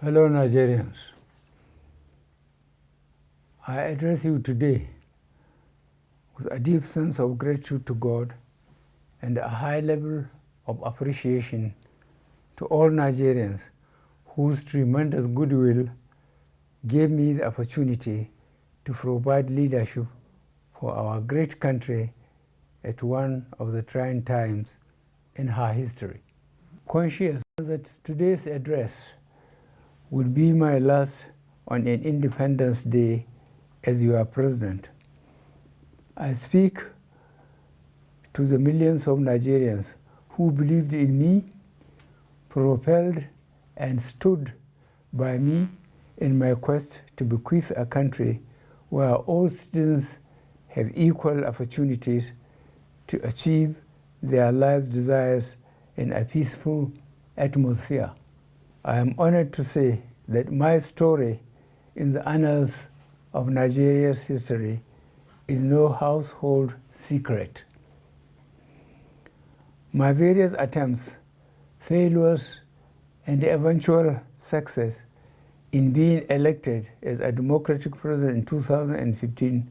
Fellow Nigerians, I address you today with a deep sense of gratitude to God and a high level of appreciation to all Nigerians whose tremendous goodwill gave me the opportunity to provide leadership for our great country at one of the trying times in her history. Conscious that today's address would be my last on an Independence Day as your president, I speak to the millions of Nigerians who believed in me, propelled and stood by me in my quest to bequeath a country where all citizens have equal opportunities to achieve their life's desires in a peaceful atmosphere. I am honored to say that my story in the annals of Nigeria's history is no household secret. My various attempts, failures, and eventual success in being elected as a democratic president in 2015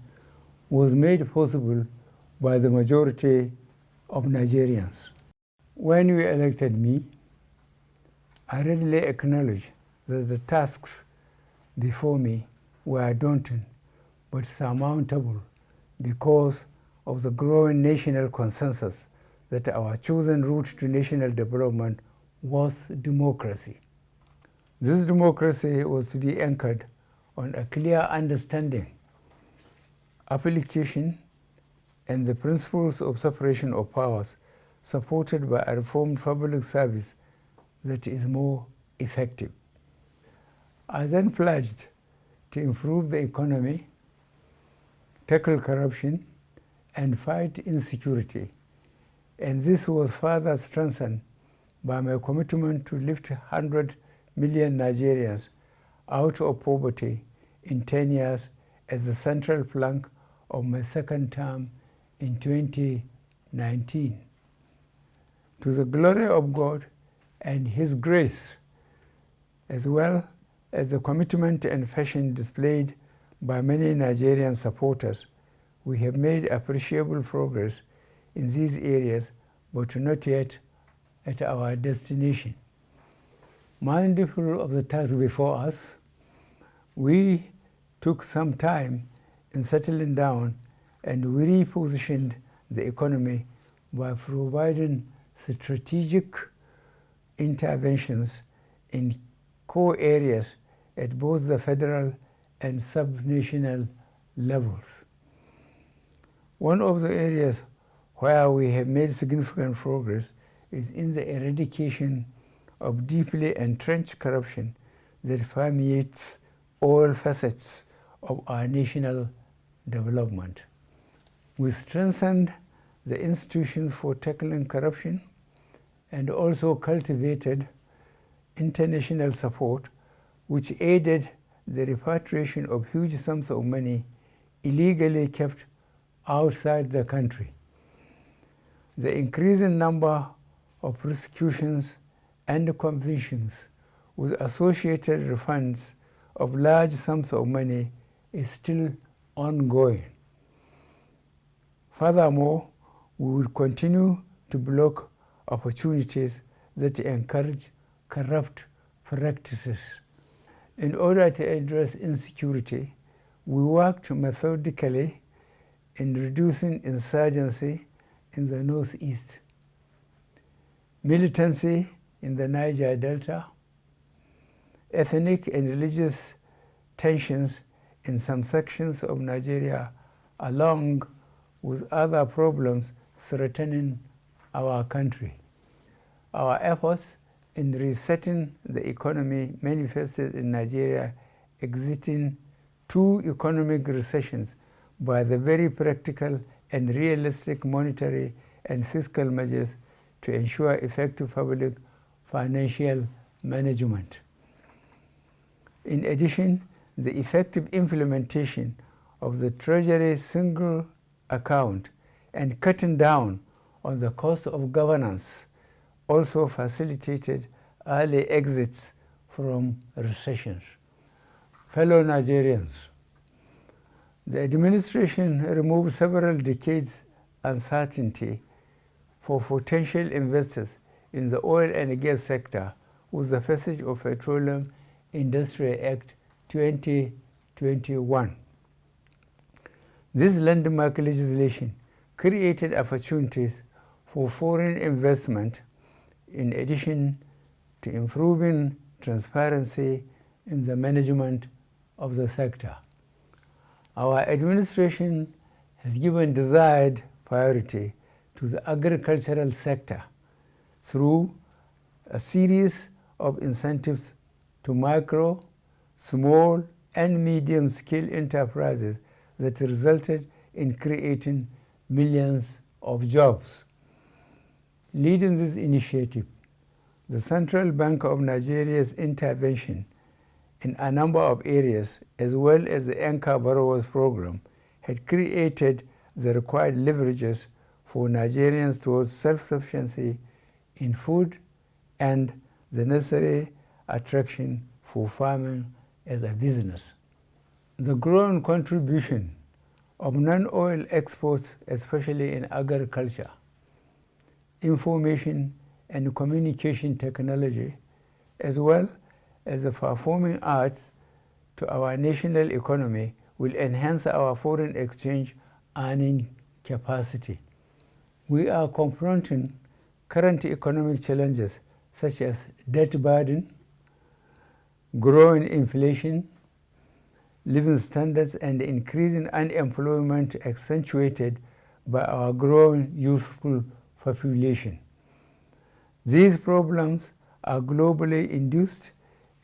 was made possible by the majority of Nigerians. When you elected me, I readily acknowledge that the tasks before me were daunting but surmountable because of the growing national consensus that our chosen route to national development was democracy. This democracy was to be anchored on a clear understanding, application, and the principles of separation of powers, supported by a reformed public service that is more effective. I then pledged to improve the economy, tackle corruption, and fight insecurity. And this was further strengthened by my commitment to lift 100 million Nigerians out of poverty in 10 years as the central plank of my second term in 2019. To the glory of God and His grace, as well as the commitment and passion displayed by many Nigerian supporters, we have made appreciable progress in these areas, but not yet at our destination. Mindful of the task before us, we took some time in settling down and we repositioned the economy by providing strategic interventions in core areas at both the federal and sub-national levels. One of the areas where we have made significant progress is in the eradication of deeply entrenched corruption that permeates all facets of our national development. We strengthened the institutions for tackling corruption and also cultivated international support, which aided the repatriation of huge sums of money illegally kept outside the country. The increasing number of prosecutions and convictions with associated refunds of large sums of money is still ongoing. Furthermore, we will continue to block opportunities that encourage corrupt practices. In order to address insecurity, we worked methodically in reducing insurgency in the Northeast. militancy in the Niger Delta, ethnic and religious tensions in some sections of Nigeria, along with other problems threatening our country. Our efforts in resetting the economy manifested in Nigeria exiting 2 economic recessions by the very practical and realistic monetary and fiscal measures to ensure effective public financial management. In addition, the effective implementation of the Treasury single account and cutting down on the cost of governance also facilitated early exits from recessions. Fellow Nigerians, the administration removed several decades' uncertainty for potential investors in the oil and gas sector with the passage of Petroleum Industry Act 2021. This landmark legislation created opportunities for foreign investment in addition to improving transparency in the management of the sector. Our administration has given desired priority to the agricultural sector through a series of incentives to micro, small, and medium-scale enterprises that resulted in creating millions of jobs. Leading this initiative, the Central Bank of Nigeria's intervention in a number of areas, as well as the Anchor Borrowers Program, had created the required leverages for Nigerians towards self-sufficiency in food and the necessary attraction for farming as a business. The growing contribution of non-oil exports, especially in agriculture, information and communication technology, as well as the performing arts to our national economy, will enhance our foreign exchange earning capacity. We are confronting current economic challenges such as debt burden, growing inflation, living standards, and increasing unemployment accentuated by our growing youthful population. These problems are globally induced,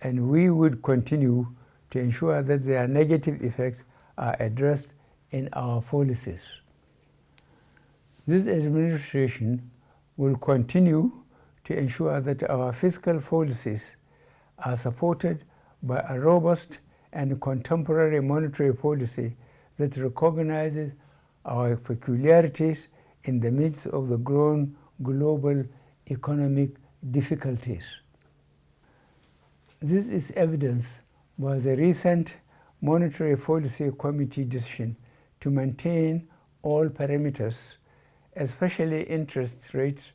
and we would continue to ensure that their negative effects are addressed in our policies. This administration will continue to ensure that our fiscal policies are supported by a robust and contemporary monetary policy that recognizes our peculiarities in the midst of the growing global economic difficulties. This is evidenced by the recent Monetary Policy Committee decision to maintain all parameters, especially interest rates,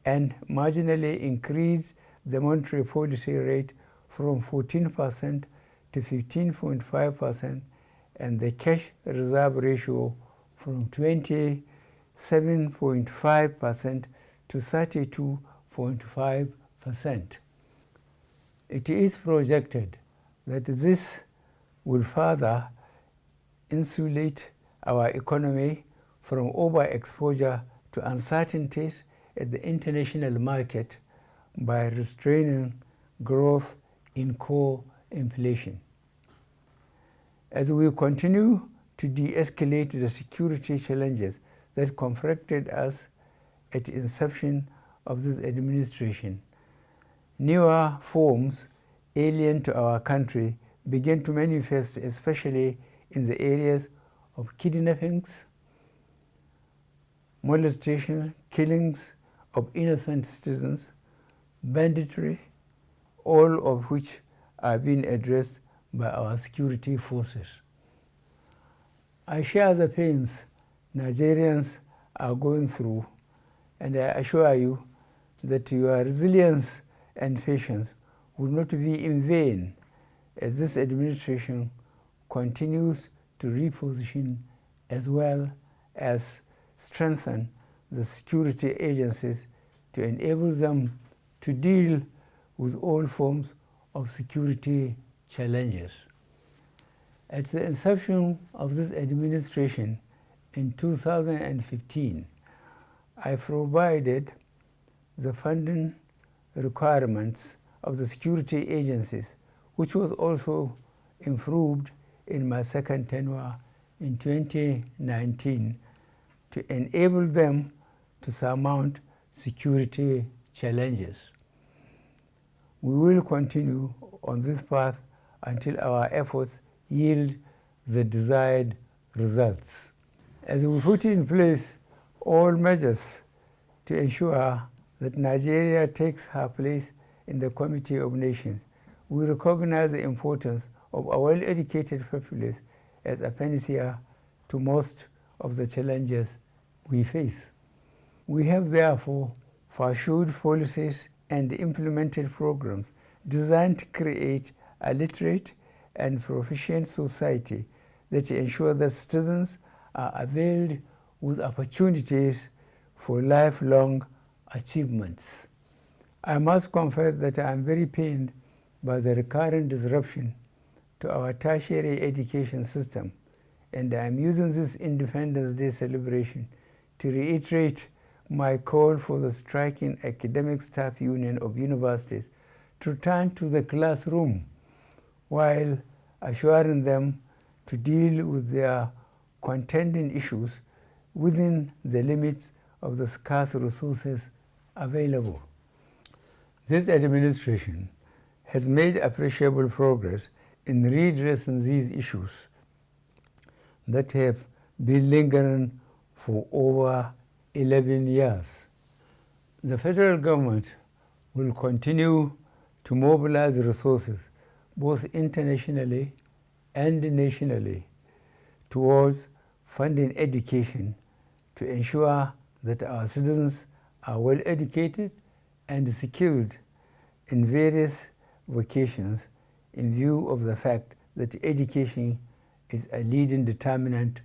and marginally increase the monetary policy rate from 14% to 15.5% and the cash reserve ratio from 27.5% to 32.5%. It is projected that this will further insulate our economy from overexposure to uncertainties at the international market by restraining growth in core inflation. As we continue to de-escalate the security challenges that confronted us at the inception of this administration, newer forms alien to our country began to manifest, especially in the areas of kidnappings, molestation, killings of innocent citizens, banditry, all of which are being addressed by our security forces. I share the pains Nigerians are going through, and I assure you that your resilience and patience will not be in vain as this administration continues to reposition as well as strengthen the security agencies to enable them to deal with all forms of security challenges. At the inception of this administration in 2015, I provided the funding requirements of the security agencies, which was also improved in my second tenure in 2019 to enable them to surmount security challenges. We will continue on this path until our efforts yield the desired results. As we put in place all measures to ensure that Nigeria takes her place in the Committee of Nations, we recognize the importance of a well-educated populace as a panacea to most of the challenges we face. We have therefore pursued policies and implemented programs designed to create a literate and proficient society that ensure that citizens are availed with opportunities for lifelong achievements. I must confess that I am very pained by the recurrent disruption to our tertiary education system, and I am using this Independence Day celebration to reiterate my call for the striking academic staff union of universities to return to the classroom while assuring them to deal with their contending issues within the limits of the scarce resources available. This administration has made appreciable progress in redressing these issues that have been lingering for over 11 years. The federal government will continue to mobilize resources both internationally and nationally towards funding education to ensure that our citizens are well educated and skilled in various vocations in view of the fact that education is a leading determinant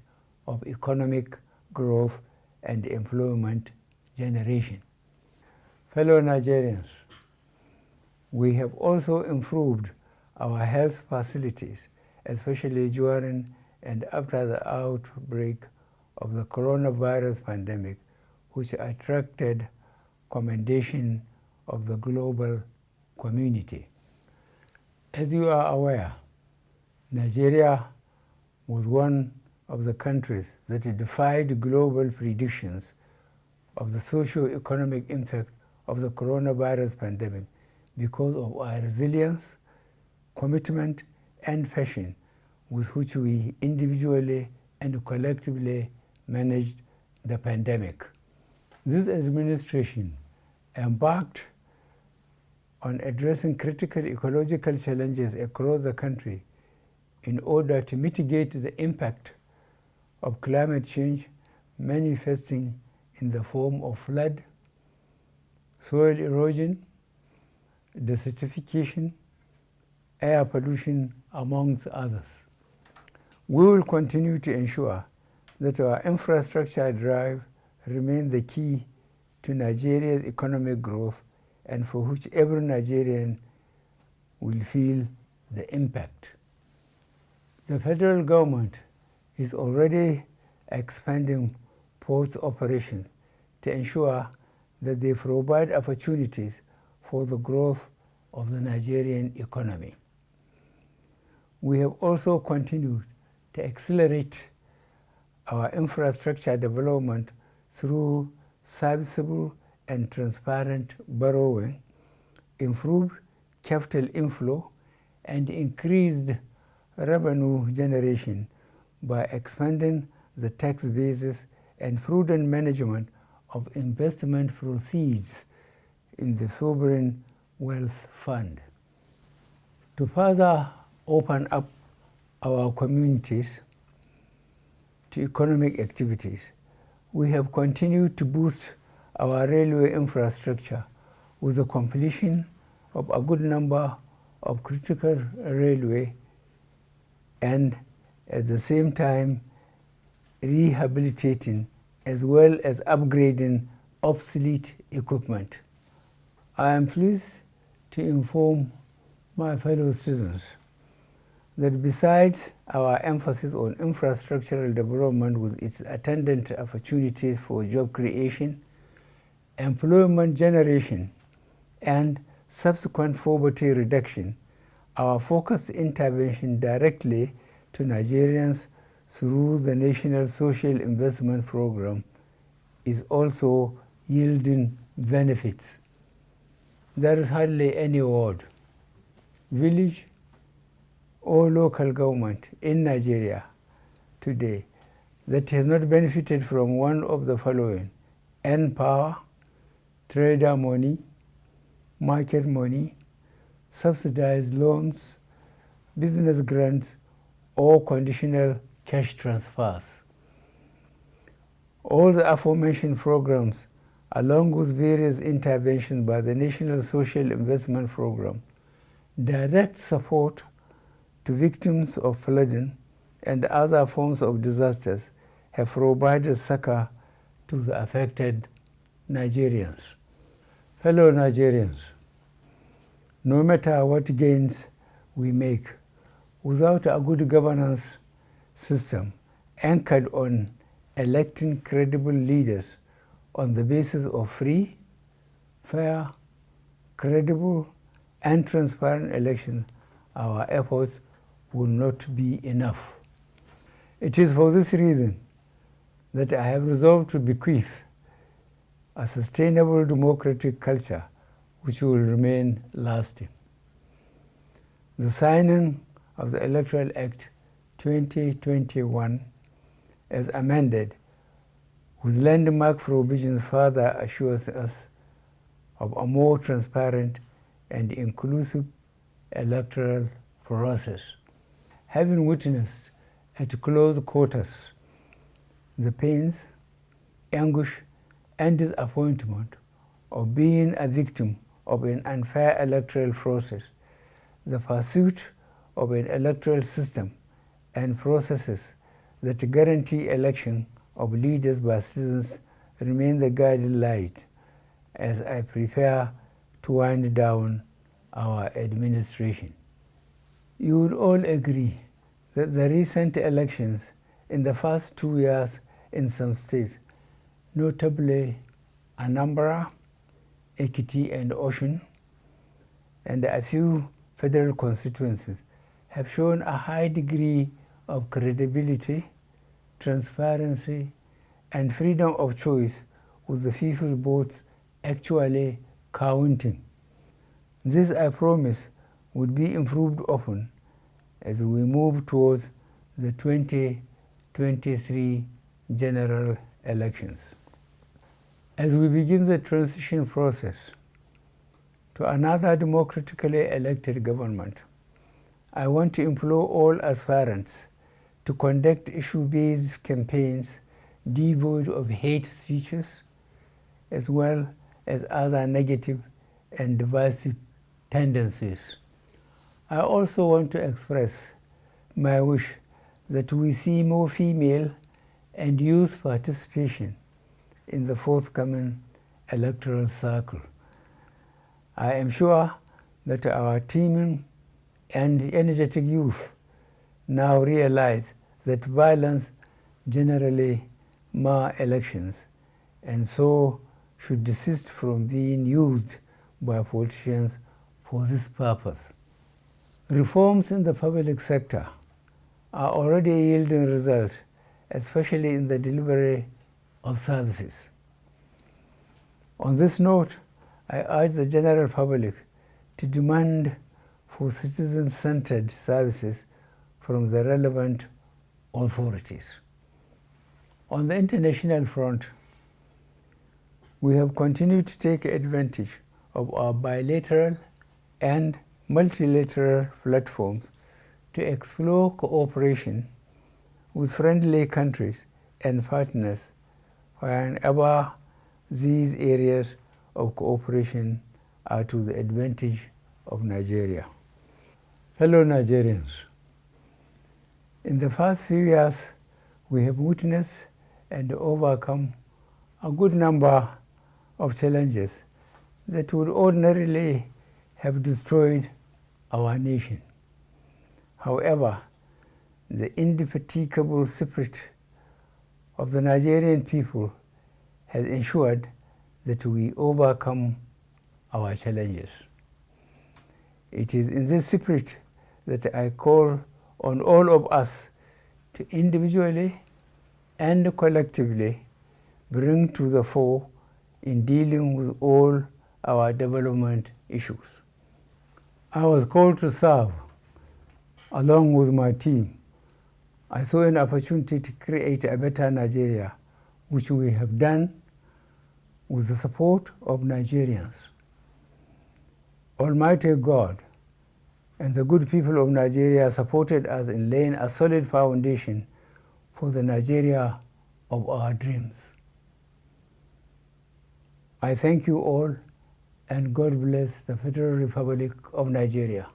of economic growth and employment generation. Fellow Nigerians, we have also improved our health facilities, especially during and after the outbreak of the coronavirus pandemic, which attracted commendation of the global community. As you are aware, Nigeria was one of the countries that defied global predictions of the socio-economic impact of the coronavirus pandemic because of our resilience, commitment, and passion with which we individually and collectively managed the pandemic. This administration embarked on addressing critical ecological challenges across the country in order to mitigate the impact of climate change manifesting in the form of flood, soil erosion, desertification, air pollution, amongst others. We will continue to ensure that our infrastructure drive remains the key to Nigeria's economic growth and for which every Nigerian will feel the impact. The federal government is already expanding port operations to ensure that they provide opportunities for the growth of the Nigerian economy. We have also continued to accelerate our infrastructure development through serviceable and transparent borrowing, improved capital inflow, and increased revenue generation by expanding the tax basis and prudent management of investment proceeds in the sovereign wealth fund. To further open up our communities to economic activities, we have continued to boost our railway infrastructure with the completion of a good number of critical railway and at the same time rehabilitating as well as upgrading obsolete equipment. I am pleased to inform my fellow citizens that besides our emphasis on infrastructural development with its attendant opportunities for job creation, employment generation, and subsequent poverty reduction, our focused intervention directly to Nigerians through the National Social Investment Program is also yielding benefits. There is hardly any ward, village, or local government in Nigeria today that has not benefited from one of the following: N-Power, trader money, market money, subsidized loans, business grants, or conditional cash transfers. All the aforementioned programs, along with various interventions by the National Social Investment Program, direct support to victims of flooding and other forms of disasters, have provided succor to the affected Nigerians. Fellow Nigerians, no matter what gains we make, without a good governance system anchored on electing credible leaders on the basis of free, fair, credible, and transparent elections, our efforts will not be enough. It is for this reason that I have resolved to bequeath a sustainable democratic culture which will remain lasting. The signing of the Electoral Act 2021 as amended with landmark provisions further assures us of a more transparent and inclusive electoral process. Having witnessed at close quarters the pains, anguish, and disappointment of being a victim of an unfair electoral process, the pursuit of an electoral system and processes that guarantee election of leaders by citizens remain the guiding light as I prepare to wind down our administration. You would all agree that the recent elections in the first 2 years in some states, notably Anambra, Ekiti, and Osun, and a few federal constituencies, have shown a high degree of credibility, transparency, and freedom of choice, with the people's votes actually counting. This, I promise, would be improved often as we move towards the 2023 general elections. As we begin the transition process to another democratically elected government, I want to implore all aspirants to conduct issue-based campaigns devoid of hate speeches, as well as other negative and divisive tendencies. I also want to express my wish that we see more female and youth participation in the forthcoming electoral cycle. I am sure that our teeming and energetic youth now realize that violence generally mar elections, and so should desist from being used by politicians for this purpose. Reforms in the public sector are already yielding results, especially in the delivery of services. On this note, I urge the general public to demand for citizen-centered services from the relevant authorities. On the international front, we have continued to take advantage of our bilateral and multilateral platforms to explore cooperation with friendly countries and partners whenever these areas of cooperation are to the advantage of Nigeria. Fellow Nigerians, in the past few years, we have witnessed and overcome a good number of challenges that would ordinarily have destroyed our nation. However, the indefatigable spirit of the Nigerian people has ensured that we overcome our challenges. It is in this spirit that I call on all of us to individually and collectively bring to the fore in dealing with all our development issues. I was called to serve along with my team. I saw an opportunity to create a better Nigeria, which we have done with the support of Nigerians. Almighty God and the good people of Nigeria supported us in laying a solid foundation for the Nigeria of our dreams. I thank you all, and God bless the Federal Republic of Nigeria.